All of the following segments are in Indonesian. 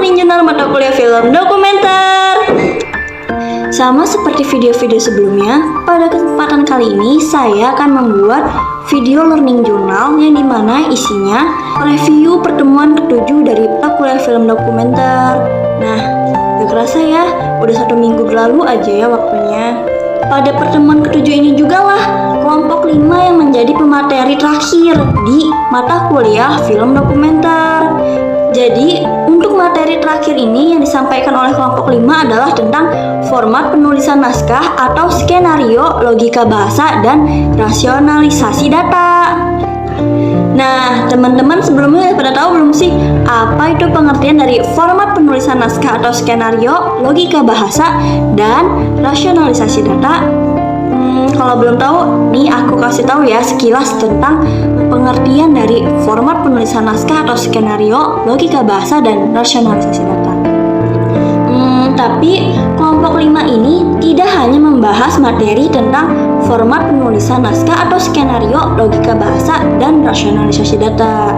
Learning Journal mata kuliah film dokumenter. Sama seperti video-video sebelumnya, pada kesempatan kali ini saya akan membuat video learning journal yang dimana isinya review pertemuan ke-7 dari mata kuliah film dokumenter. Nah, gak kerasa ya, udah 1 minggu berlalu aja ya waktunya. Pada pertemuan ke-7 ini juga lah kelompok 5 yang menjadi pemateri terakhir di mata kuliah film dokumenter. Jadi, untuk materi terakhir ini yang disampaikan oleh kelompok 5 adalah tentang format penulisan naskah atau skenario, logika bahasa, dan rasionalisasi data. Nah, teman-teman sebelumnya pada tahu belum sih apa itu pengertian dari format penulisan naskah atau skenario, logika bahasa, dan rasionalisasi data? Kalau belum tahu, nih aku kasih tahu ya sekilas tentang pengertian dari format penulisan naskah atau skenario, logika bahasa, dan rasionalisasi data. Tapi kelompok 5 ini tidak hanya membahas materi tentang format penulisan naskah atau skenario, logika bahasa, dan rasionalisasi data.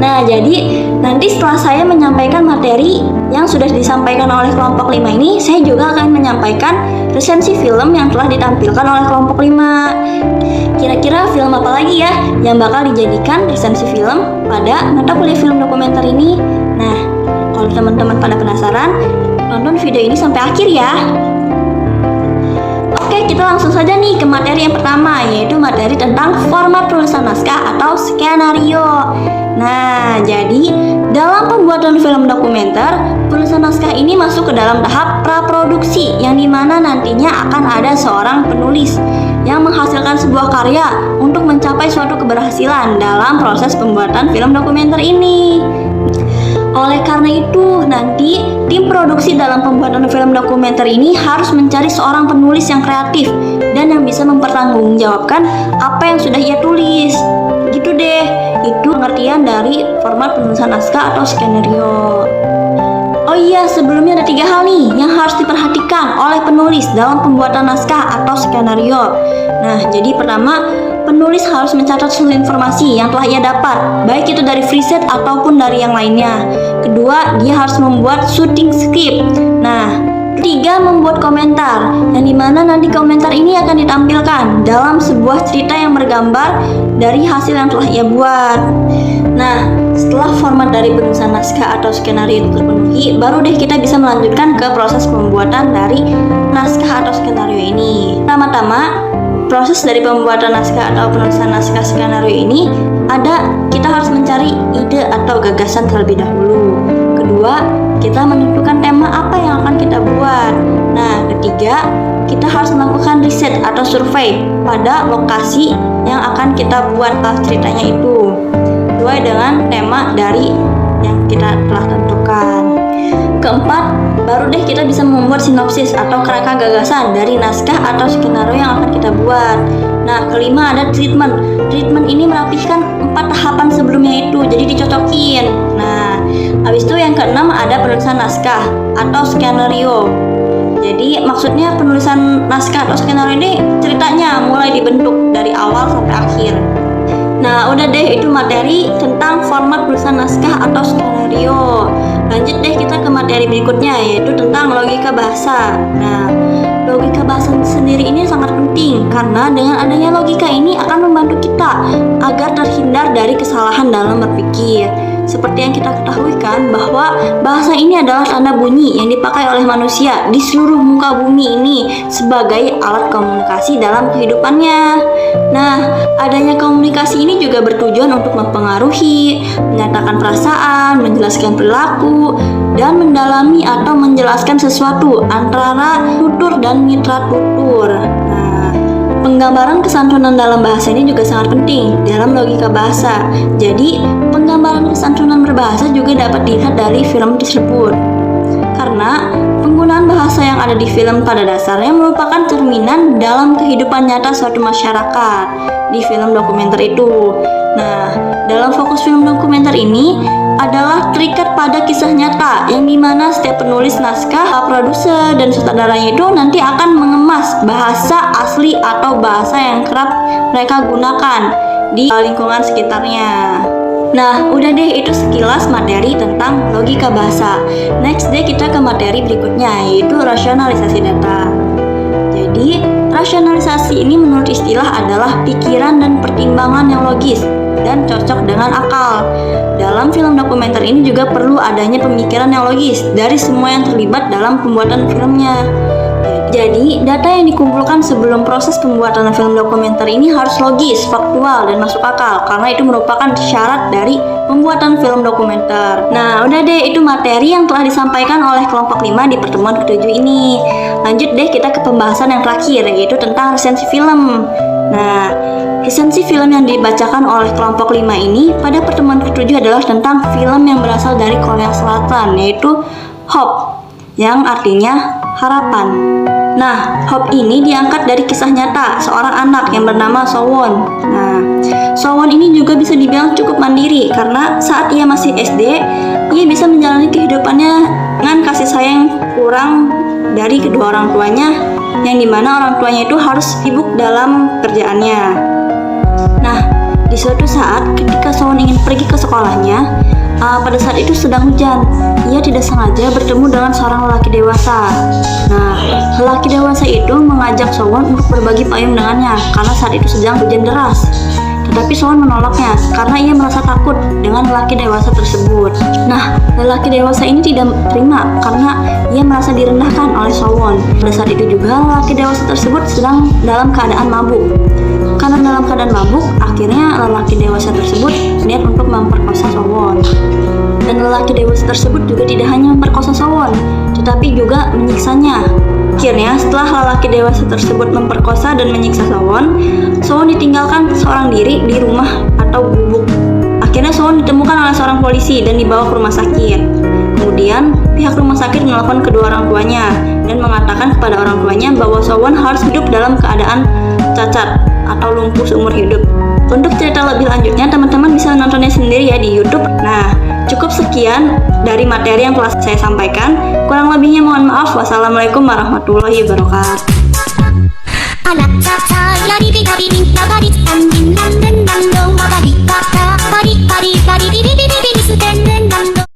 Nah, jadi nanti setelah saya menyampaikan materi yang sudah disampaikan oleh kelompok 5 ini, saya juga akan menyampaikan resensi film yang telah ditampilkan oleh kelompok 5. Kira-kira film apa lagi ya yang bakal dijadikan resensi film pada mata kuliah film dokumenter ini? Nah, kalau teman-teman pada penasaran, tonton video ini sampai akhir ya. Oke, kita langsung saja nih ke materi yang pertama, yaitu materi tentang format penulisan naskah atau skenario. Nah, jadi dalam pembuatan film dokumenter, penulisan naskah ini masuk ke dalam tahap praproduksi, yang dimana nantinya akan ada seorang penulis yang menghasilkan sebuah karya untuk mencapai suatu keberhasilan dalam proses pembuatan film dokumenter ini. Oleh karena itu, nanti tim produksi dalam pembuatan film dokumenter ini harus mencari seorang penulis yang kreatif dan yang bisa mempertanggungjawabkan apa yang sudah ia tulis. Gitu deh, itu pengertian dari format penulisan naskah atau skenario. Oh iya, sebelumnya ada 3 hal nih yang harus diperhatikan oleh penulis dalam pembuatan naskah atau skenario. Nah, jadi pertama, penulis harus mencatat seluruh informasi yang telah ia dapat, baik itu dari preset ataupun dari yang lainnya. Kedua, dia harus membuat shooting script. Nah, ketiga, membuat komentar, yang dimana nanti komentar ini akan ditampilkan dalam sebuah cerita yang bergambar dari hasil yang telah ia buat. Nah, setelah format dari penulisan naskah atau skenario itu terpenuhi, baru deh kita bisa melanjutkan ke proses pembuatan dari naskah atau skenario ini. Pertama-tama, proses dari pembuatan naskah atau penulisan naskah skenario ini kita harus mencari ide atau gagasan terlebih dahulu. Kedua, kita menentukan tema apa yang akan kita buat. Nah, ketiga, kita harus melakukan riset atau survei pada lokasi yang akan kita buat ceritanya itu sesuai dengan tema dari yang kita telah tentukan. Keempat, baru deh kita bisa membuat sinopsis atau kerangka gagasan dari naskah atau skenario yang akan kita buat. Nah, kelima ada treatment. Treatment ini merapikan 4 tahapan sebelumnya itu, jadi dicocokin. Nah, habis itu yang keenam ada penulisan naskah atau skenario. Jadi maksudnya penulisan naskah atau skenario ini ceritanya mulai dibentuk dari awal sampai akhir. Nah, udah deh itu materi tentang format penulisan naskah atau skenario. Lanjut deh kita ke materi berikutnya, yaitu tentang logika bahasa. Nah, logika bahasa sendiri ini sangat penting karena dengan adanya logika ini akan membantu kita agar terhindar dari kesalahan dalam berpikir. Seperti yang kita ketahui kan bahwa bahasa ini adalah tanda bunyi yang dipakai oleh manusia di seluruh muka bumi ini sebagai alat komunikasi dalam kehidupannya. Nah, adanya komunikasi ini juga bertujuan untuk mempengaruhi, menyatakan perasaan, menjelaskan perilaku, dan mendalami atau menjelaskan sesuatu antara tutur dan mitra tutur. Nah, penggambaran kesantunan dalam bahasa ini juga sangat penting dalam logika bahasa. Jadi, penggambaran kesantunan berbahasa juga dapat dilihat dari film tersebut. Karena penggunaan bahasa yang ada di film pada dasarnya merupakan cerminan dalam kehidupan nyata suatu masyarakat di film dokumenter itu. Nah, dalam fokus film dokumenter ini adalah terikat pada kisah nyata yang dimana setiap penulis naskah, produser, dan sutradaranya itu nanti akan mengemas bahasa asli atau bahasa yang kerap mereka gunakan di lingkungan sekitarnya. Nah, udah deh, itu sekilas materi tentang logika bahasa. Next deh kita ke materi berikutnya, yaitu rasionalisasi data. Jadi, rasionalisasi ini menurut istilah adalah pikiran dan pertimbangan yang logis dan cocok dengan akal. Dalam film dokumenter ini juga perlu adanya pemikiran yang logis dari semua yang terlibat dalam pembuatan filmnya. Jadi, data yang dikumpulkan sebelum proses pembuatan film dokumenter ini harus logis, faktual, dan masuk akal, karena itu merupakan syarat dari pembuatan film dokumenter. Nah, udah deh, itu materi yang telah disampaikan oleh kelompok 5 di pertemuan ke-7 ini. Lanjut deh kita ke pembahasan yang terakhir, yaitu tentang resensi film. Nah, resensi film yang dibacakan oleh kelompok 5 ini pada pertemuan ke-7 adalah tentang film yang berasal dari Korea Selatan, yaitu Hope, yang artinya harapan. Nah, Hope ini diangkat dari kisah nyata seorang anak yang bernama Sowon. Nah, Sowon ini juga bisa dibilang cukup mandiri karena saat ia masih SD, ia bisa menjalani kehidupannya dengan kasih sayang kurang dari kedua orang tuanya, yang dimana orang tuanya itu harus sibuk dalam kerjaannya. Nah, di suatu saat ketika Sowon ingin pergi ke sekolahnya, pada saat itu sedang hujan. Ia tidak sengaja bertemu dengan seorang lelaki dewasa. Nah, lelaki dewasa itu mengajak Sowon untuk berbagi payung dengannya karena saat itu sedang hujan deras. Tetapi Sowon menolaknya karena ia merasa takut dengan lelaki dewasa tersebut. Nah, lelaki dewasa ini tidak terima karena ia merasa direndahkan oleh Sowon. Pada saat itu juga lelaki dewasa tersebut sedang dalam keadaan mabuk. Karena dalam keadaan mabuk, akhirnya lelaki dewasa tersebut niat untuk memperkosa Sowon. Dan lelaki dewasa tersebut juga tidak hanya memperkosa Sowon, tetapi juga menyiksanya. Akhirnya, setelah lelaki dewasa tersebut memperkosa dan menyiksa Sowon, Sowon ditinggalkan seorang diri di rumah atau gubuk. Akhirnya Sowon ditemukan oleh seorang polisi dan dibawa ke rumah sakit. Kemudian, pihak rumah sakit menelpon kedua orang tuanya dan mengatakan kepada orang tuanya bahwa Sowon harus hidup dalam keadaan cacat atau lumpuh seumur hidup. Untuk cerita lebih lanjutnya, teman-teman bisa menontonnya sendiri ya di YouTube. Nah, cukup sekian dari materi yang telah saya sampaikan. Kurang lebihnya mohon maaf. Wassalamualaikum warahmatullahi wabarakatuh. anak saya di